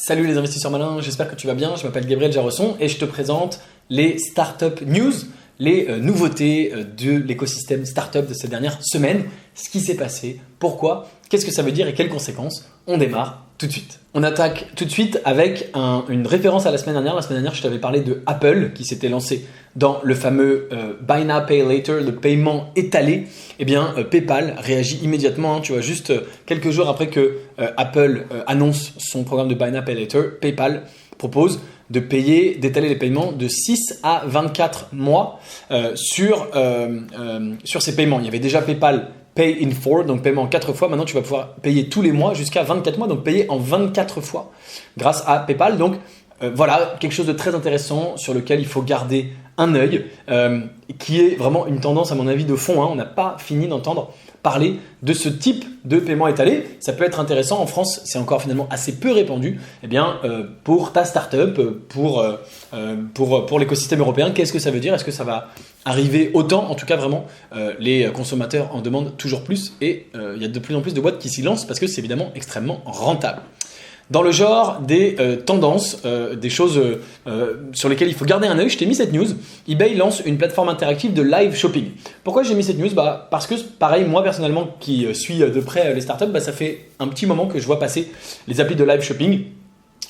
Salut les investisseurs malins, j'espère que tu vas bien. Je m'appelle Gabriel Jarosson et je te présente les Startup News, les nouveautés de l'écosystème startup de ces dernières semaines. Ce qui s'est passé, pourquoi, qu'est-ce que ça veut dire et quelles conséquences. On démarre tout de suite. On attaque tout de suite avec une référence à la semaine dernière. La semaine dernière, je t'avais parlé de Apple qui s'était lancé dans le fameux Buy Now, Pay Later, le paiement étalé. Eh bien, PayPal réagit immédiatement. Tu vois, juste quelques jours après que Apple annonce son programme de Buy Now, Pay Later, PayPal propose d'étaler les paiements de 6 à 24 mois sur ces paiements. Il y avait déjà PayPal Pay in 4, donc paiement en 4 fois. Maintenant, tu vas pouvoir payer tous les mois jusqu'à 24 mois, donc payer en 24 fois grâce à PayPal. Donc, voilà, quelque chose de très intéressant sur lequel il faut garder un œil, qui est vraiment une tendance, à mon avis, de fond. On n'a pas fini d'entendre parler de ce type de paiement étalé. Ça peut être intéressant. En France, c'est encore finalement assez peu répandu. Eh bien, pour ta startup, pour l'écosystème européen, qu'est-ce que ça veut dire? Est-ce que ça va arriver autant? En tout cas, vraiment, les consommateurs en demandent toujours plus et il y a de plus en plus de boîtes qui s'y lancent parce que c'est évidemment extrêmement rentable. Dans le genre des tendances, des choses sur lesquelles il faut garder un œil, je t'ai mis cette news. eBay lance une plateforme interactive de live shopping. Pourquoi j'ai mis cette news? Parce que pareil, moi personnellement qui suis de près les startups, ça fait un petit moment que je vois passer les applis de live shopping.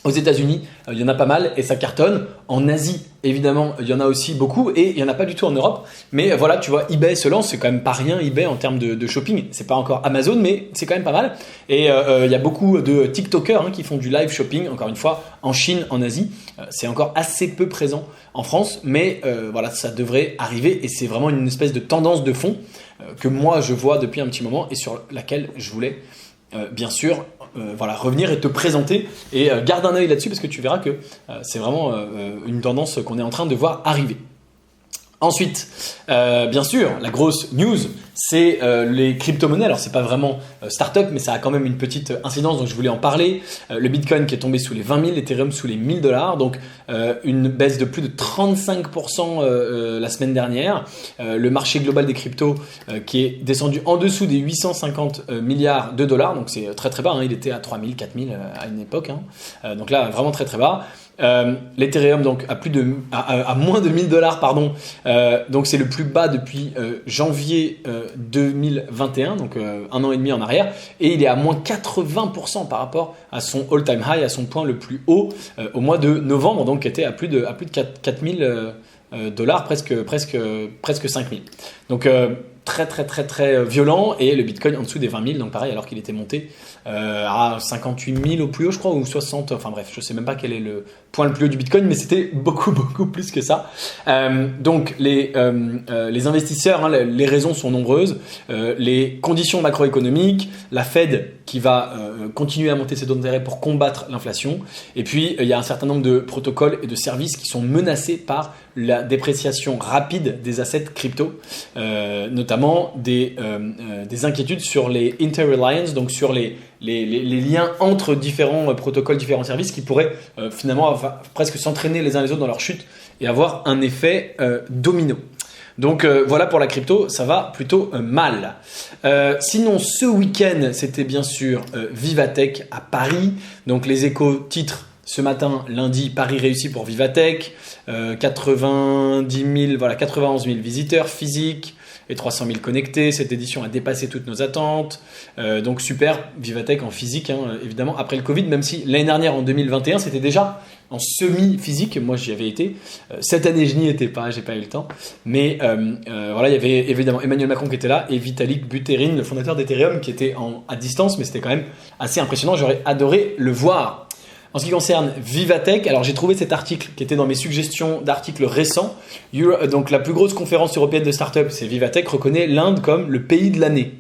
Aux États-Unis, il y en a pas mal et ça cartonne. En Asie, évidemment, il y en a aussi beaucoup et il n'y en a pas du tout en Europe. Mais voilà, tu vois, eBay se lance, c'est quand même pas rien eBay en termes de shopping. C'est pas encore Amazon, mais c'est quand même pas mal. Et il y a beaucoup de TikTokers qui font du live shopping, encore une fois, en Chine, en Asie. C'est encore assez peu présent en France, mais voilà, ça devrait arriver et c'est vraiment une espèce de tendance de fond que moi je vois depuis un petit moment et sur laquelle je voulais bien sûr revenir et te présenter et garde un œil là-dessus parce que tu verras que c'est vraiment une tendance qu'on est en train de voir arriver. Ensuite, bien sûr, la grosse news, c'est les crypto-monnaies. Alors, c'est pas vraiment startup, mais ça a quand même une petite incidence, donc je voulais en parler. Le Bitcoin qui est tombé sous les 20 000, l'Ethereum sous les $1000, donc une baisse de plus de 35% la semaine dernière. Le marché global des cryptos qui est descendu en dessous des 850 milliards de dollars, donc c'est très très bas. Il était à 3 000, 4 000 à une époque. Donc là, vraiment très très bas. L'Ethereum donc à moins de $1000 pardon, donc c'est le plus bas depuis janvier 2021, donc un an et demi en arrière, et il est à moins 80% par rapport à son all-time high, à son point le plus haut au mois de novembre, donc qui était à plus de 4000 dollars, presque 5000. Donc très très très très violent, et le Bitcoin en dessous des 20 000, donc pareil, alors qu'il était monté à 58 000 au plus haut je crois, ou 60, enfin bref, je sais même pas quel est le point le plus haut du Bitcoin, mais c'était beaucoup plus que ça. Donc les investisseurs, les raisons sont nombreuses, les conditions macroéconomiques, la Fed qui va continuer à monter ses taux d'intérêt pour combattre l'inflation, et puis il y a un certain nombre de protocoles et de services qui sont menacés par la dépréciation rapide des assets crypto, notamment des inquiétudes sur les interreliance, donc sur les liens entre différents protocoles, différents services qui pourraient finalement presque s'entraîner les uns les autres dans leur chute et avoir un effet domino. Donc voilà pour la crypto, ça va plutôt mal. Sinon, ce week-end, c'était bien sûr Vivatech à Paris. Donc les échos titrent ce matin, lundi, Paris réussi pour Vivatech. 91 000 visiteurs physiques et 300 000 connectés. Cette édition a dépassé toutes nos attentes. Donc super, Vivatech en physique, évidemment, après le Covid, même si l'année dernière, en 2021, c'était déjà en semi-physique. Moi, j'y avais été. Cette année, je n'y étais pas, j'ai pas eu le temps. Mais voilà, il y avait évidemment Emmanuel Macron qui était là et Vitalik Buterin, le fondateur d'Ethereum, qui était à distance, mais c'était quand même assez impressionnant. J'aurais adoré le voir. En ce qui concerne Vivatech, alors j'ai trouvé cet article qui était dans mes suggestions d'articles récents. Donc la plus grosse conférence européenne de start-up, c'est Vivatech, reconnaît l'Inde comme le pays de l'année.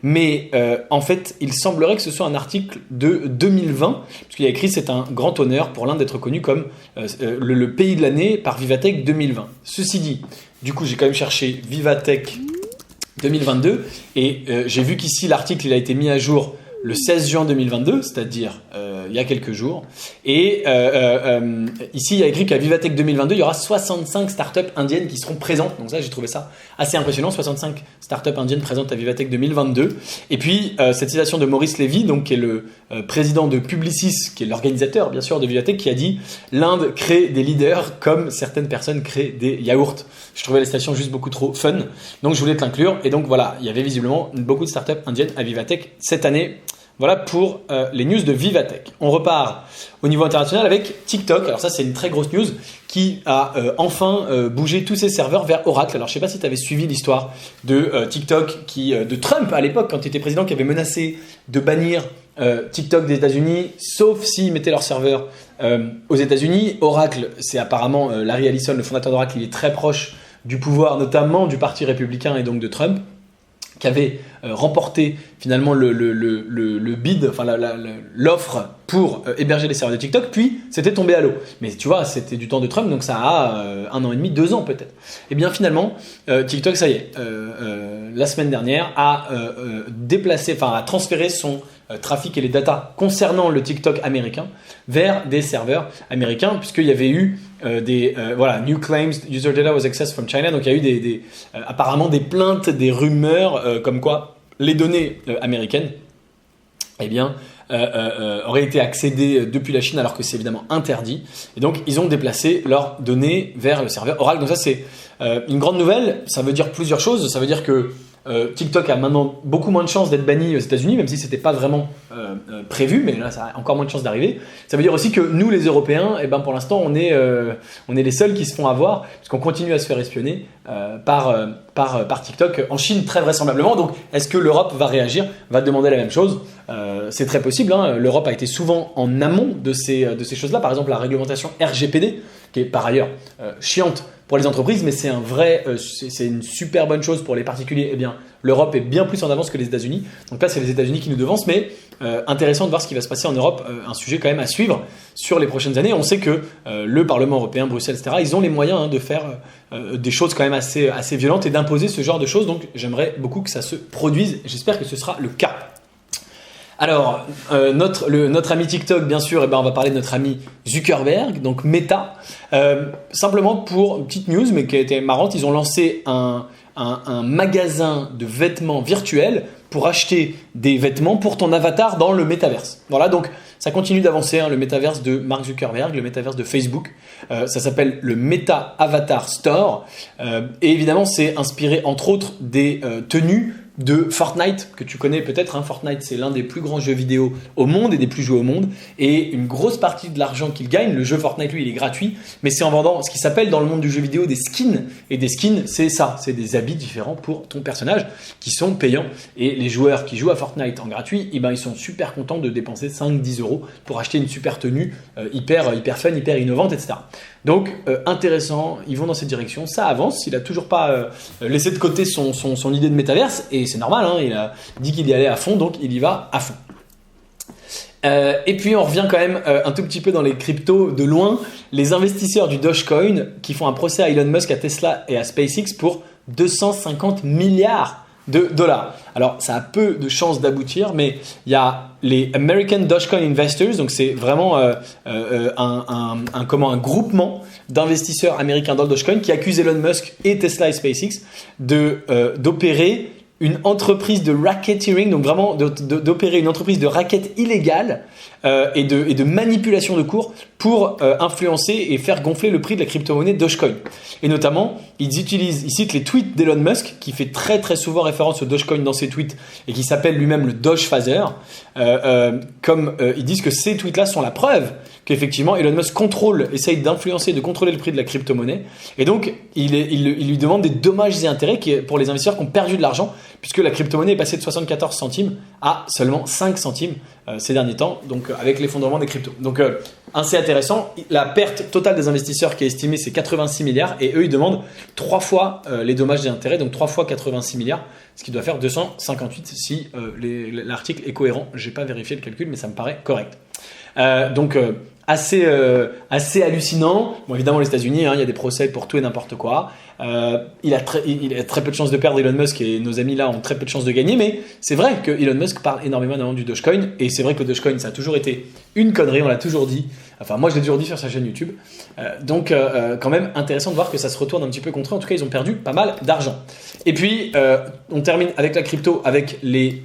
Mais en fait, il semblerait que ce soit un article de 2020, puisqu'il y a écrit c'est un grand honneur pour l'Inde d'être reconnu comme le pays de l'année par Vivatech 2020. Ceci dit, du coup j'ai quand même cherché Vivatech 2022 et j'ai vu qu'ici l'article il a été mis à jour le 16 juin 2022, c'est-à-dire il y a quelques jours. Et ici, il y a écrit qu'à Vivatech 2022, il y aura 65 startups indiennes qui seront présentes. Donc ça, j'ai trouvé ça assez impressionnant. 65 startups indiennes présentes à Vivatech 2022. Et puis, cette citation de Maurice Lévy, donc, qui est le président de Publicis, qui est l'organisateur, bien sûr, de Vivatech, qui a dit « L'Inde crée des leaders comme certaines personnes créent des yaourts ». Je trouvais la citation juste beaucoup trop fun. Donc, je voulais te l'inclure. Et donc, voilà, il y avait visiblement beaucoup de startups indiennes à Vivatech cette année. Voilà pour les news de Vivatech. On repart au niveau international avec TikTok. Alors ça, c'est une très grosse news qui a enfin bougé tous ses serveurs vers Oracle. Alors je ne sais pas si tu avais suivi l'histoire de TikTok, de Trump à l'époque, quand il était président, qui avait menacé de bannir TikTok des États-Unis, sauf s'ils mettaient leur serveur aux États-Unis. Oracle, c'est apparemment Larry Ellison, le fondateur d'Oracle, il est très proche du pouvoir, notamment du Parti républicain et donc de Trump, qui avait remporté finalement le bid, enfin l'offre pour héberger les serveurs de TikTok, puis c'était tombé à l'eau. Mais tu vois, c'était du temps de Trump, donc ça a 1 an et demi, 2 ans peut-être. Et bien finalement, TikTok, ça y est, la semaine dernière, a transféré son trafic et les datas concernant le TikTok américain vers des serveurs américains, puisqu'il y avait eu new claims, user data was accessed from China. Donc il y a eu apparemment des plaintes, des rumeurs comme quoi les données américaines auraient été accédées depuis la Chine, alors que c'est évidemment interdit. Et donc ils ont déplacé leurs données vers le serveur Oracle. Donc ça, c'est une grande nouvelle. Ça veut dire plusieurs choses. Ça veut dire que TikTok a maintenant beaucoup moins de chances d'être banni aux États-Unis, même si ce n'était pas vraiment prévu, mais là ça a encore moins de chances d'arriver. Ça veut dire aussi que nous, les Européens, pour l'instant, on est les seuls qui se font avoir, puisqu'on continue à se faire espionner par TikTok en Chine, très vraisemblablement. Donc, est-ce que l'Europe va réagir, va demander la même chose? C'est très possible. L'Europe a été souvent en amont de ces choses-là. Par exemple, la réglementation RGPD, qui est par ailleurs chiante pour les entreprises, mais c'est c'est une super bonne chose pour les particuliers. Eh bien, l'Europe est bien plus en avance que les États-Unis. Donc là, c'est les États-Unis qui nous devancent, mais intéressant de voir ce qui va se passer en Europe, un sujet quand même à suivre sur les prochaines années. On sait que le Parlement européen, Bruxelles, etc., ils ont les moyens de faire des choses quand même assez violentes et d'imposer ce genre de choses. Donc j'aimerais beaucoup que ça se produise. J'espère que ce sera le cas. Alors, notre ami TikTok, bien sûr, on va parler de notre ami Zuckerberg, donc Meta. Simplement pour une petite news, mais qui a été marrante, ils ont lancé un magasin de vêtements virtuels pour acheter des vêtements pour ton avatar dans le métaverse. Voilà, donc ça continue d'avancer, le métaverse de Mark Zuckerberg, le métaverse de Facebook. Ça s'appelle le Meta Avatar Store. Et évidemment, c'est inspiré entre autres des tenues de Fortnite, que tu connais peut-être. Fortnite, c'est l'un des plus grands jeux vidéo au monde et des plus joués au monde. Et une grosse partie de l'argent qu'il gagne, le jeu Fortnite, lui, il est gratuit, mais c'est en vendant ce qui s'appelle dans le monde du jeu vidéo des skins. Et des skins, c'est ça, c'est des habits différents pour ton personnage qui sont payants. Et les joueurs qui jouent à Fortnite en gratuit, ils sont super contents de dépenser 5-10 euros pour acheter une super tenue hyper fun, hyper innovante, etc. Donc intéressant, ils vont dans cette direction, ça avance. Il a toujours pas laissé de côté son idée de métaverse, et c'est normal, il a dit qu'il y allait à fond, donc il y va à fond. Et puis on revient quand même un tout petit peu dans les cryptos de loin. Les investisseurs du Dogecoin qui font un procès à Elon Musk, à Tesla et à SpaceX pour 250 milliards de dollars. Alors ça a peu de chances d'aboutir, mais il y a les American Dogecoin Investors, donc c'est vraiment un groupement d'investisseurs américains dans le Dogecoin qui accuse Elon Musk et Tesla et SpaceX d'opérer une entreprise de racketeering, donc vraiment d'opérer une entreprise de racket illégale et de manipulation de cours pour influencer et faire gonfler le prix de la crypto-monnaie Dogecoin. Et notamment, ils citent les tweets d'Elon Musk, qui fait très très souvent référence au Dogecoin dans ses tweets et qui s'appelle lui-même le Doge Phaser, ils disent que ces tweets-là sont la preuve qu'effectivement Elon Musk essaye d'influencer, de contrôler le prix de la crypto-monnaie. Et donc, il lui demande des dommages et intérêts pour les investisseurs qui ont perdu de l'argent, puisque la crypto-monnaie est passée de 74 centimes à seulement 5 centimes ces derniers temps, donc avec l'effondrement des cryptos. Donc, assez intéressant. La perte totale des investisseurs qui est estimée, c'est 86 milliards, et eux, ils demandent 3 fois les dommages et intérêts, donc 3 fois 86 milliards, ce qui doit faire 258 si l'article est cohérent. Je n'ai pas vérifié le calcul, mais ça me paraît correct. Donc, assez hallucinant. Bon, évidemment, les États-Unis, hein, il y a des procès pour tout et n'importe quoi. Il a très peu de chances de perdre, Elon Musk, et nos amis là ont très peu de chances de gagner, mais c'est vrai que Elon Musk parle énormément du Dogecoin, et c'est vrai que le Dogecoin, ça a toujours été une connerie, on l'a toujours dit. Enfin, moi je l'ai toujours dit sur sa chaîne YouTube. Donc, quand même intéressant de voir que ça se retourne un petit peu contre eux. En tout cas, ils ont perdu pas mal d'argent. Et puis, on termine avec la crypto, avec les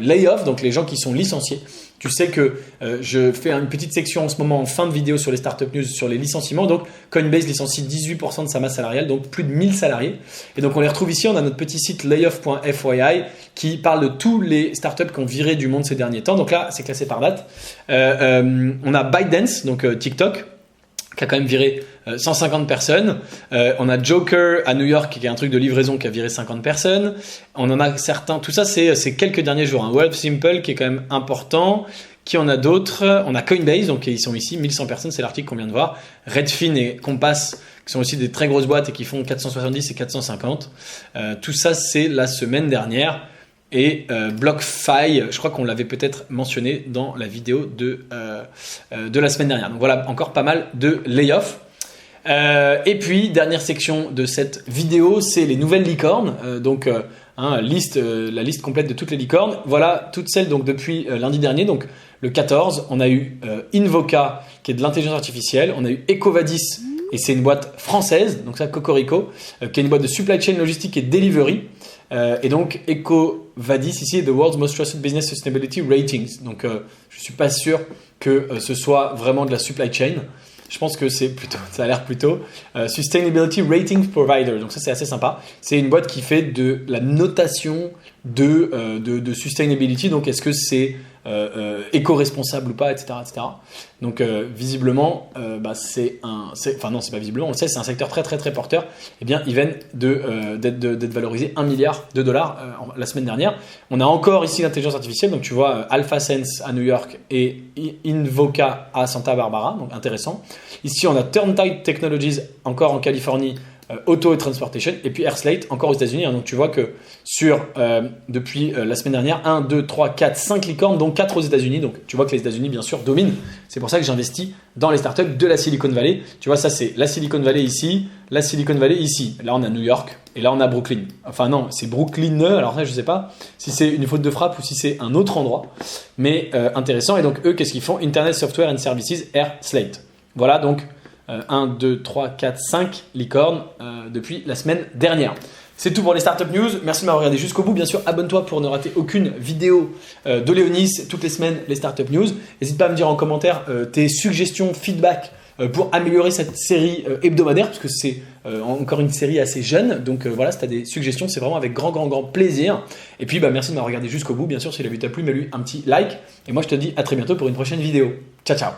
layoffs, donc les gens qui sont licenciés. Tu sais que je fais une petite section en ce moment en fin de vidéo sur les startup news sur les licenciements. Donc Coinbase licencie 18% de sa masse salariale, donc plus de 1000 salariés. Et donc on les retrouve ici, on a notre petit site layoff.fyi qui parle de tous les startups qui ont viré du monde ces derniers temps. Donc là, c'est classé par date. On a ByteDance, donc TikTok, qui a quand même viré 150 personnes. On a Joker à New York, qui est un truc de livraison, qui a viré 50 personnes. On en a certains, tout ça c'est quelques derniers jours. Hein. Wealthsimple, qui est quand même important. Qui en a d'autres? On a Coinbase, donc ils sont ici, 1100 personnes, c'est l'article qu'on vient de voir. Redfin et Compass, qui sont aussi des très grosses boîtes et qui font 470 et 450. Tout ça, c'est la semaine dernière. Et BlockFi, je crois qu'on l'avait peut-être mentionné dans la vidéo de la semaine dernière. Donc voilà, encore pas mal de layoffs. Et puis, dernière section de cette vidéo, c'est les nouvelles licornes. La liste complète de toutes les licornes. Voilà, toutes celles donc depuis lundi dernier, donc le 14. On a eu Invoca, qui est de l'intelligence artificielle. On a eu EcoVadis, et c'est une boîte française, donc ça, Cocorico, qui est une boîte de supply chain logistique et delivery. Et donc, EcoVadis, ici, est The World's Most Trusted Business Sustainability Ratings. Donc, je ne suis pas sûr que ce soit vraiment de la supply chain. Je pense que ça a l'air plutôt Sustainability Ratings Provider. Donc ça, c'est assez sympa. C'est une boîte qui fait de la notation de sustainability. Donc, est-ce que c'est éco-responsable ou pas, etc., etc. Donc, visiblement, c'est pas visiblement, on le sait, c'est un secteur très, très, très porteur. Eh bien, ils viennent d'être valorisés $1 milliard la semaine dernière. On a encore ici l'intelligence artificielle. Donc, tu vois, AlphaSense à New York et Invoca à Santa Barbara. Donc, intéressant. Ici, on a Turntide Technologies, encore en Californie, Auto et Transportation, et puis AirSlate, encore aux États-Unis. Donc, tu vois que depuis la semaine dernière, 1, 2, 3, 4, 5 licornes, donc 4 aux États-Unis. Donc, tu vois que les États-Unis, bien sûr, dominent. C'est pour ça que j'investis dans les startups de la Silicon Valley. Tu vois, ça, c'est la Silicon Valley ici, la Silicon Valley ici. Là, on a New York, et là, on a Brooklyn. Enfin, non, c'est Brooklyn. Alors, là, je ne sais pas si c'est une faute de frappe ou si c'est un autre endroit, mais intéressant. Et donc, eux, qu'est-ce qu'ils font? Internet Software and Services, AirSlate. Voilà, donc 1, 2, 3, 4, 5 licornes depuis la semaine dernière. C'est tout pour les Startup News. Merci de m'avoir regardé jusqu'au bout. Bien sûr, abonne-toi pour ne rater aucune vidéo de Léonis. Toutes les semaines, les Startup News. N'hésite pas à me dire en commentaire tes suggestions, feedback pour améliorer cette série hebdomadaire, parce que c'est encore une série assez jeune. Donc voilà, si tu as des suggestions, c'est vraiment avec grand plaisir. Et puis, merci de m'avoir regardé jusqu'au bout. Bien sûr, si la vidéo t'a plu, mets-lui un petit like. Et moi, je te dis à très bientôt pour une prochaine vidéo. Ciao, ciao.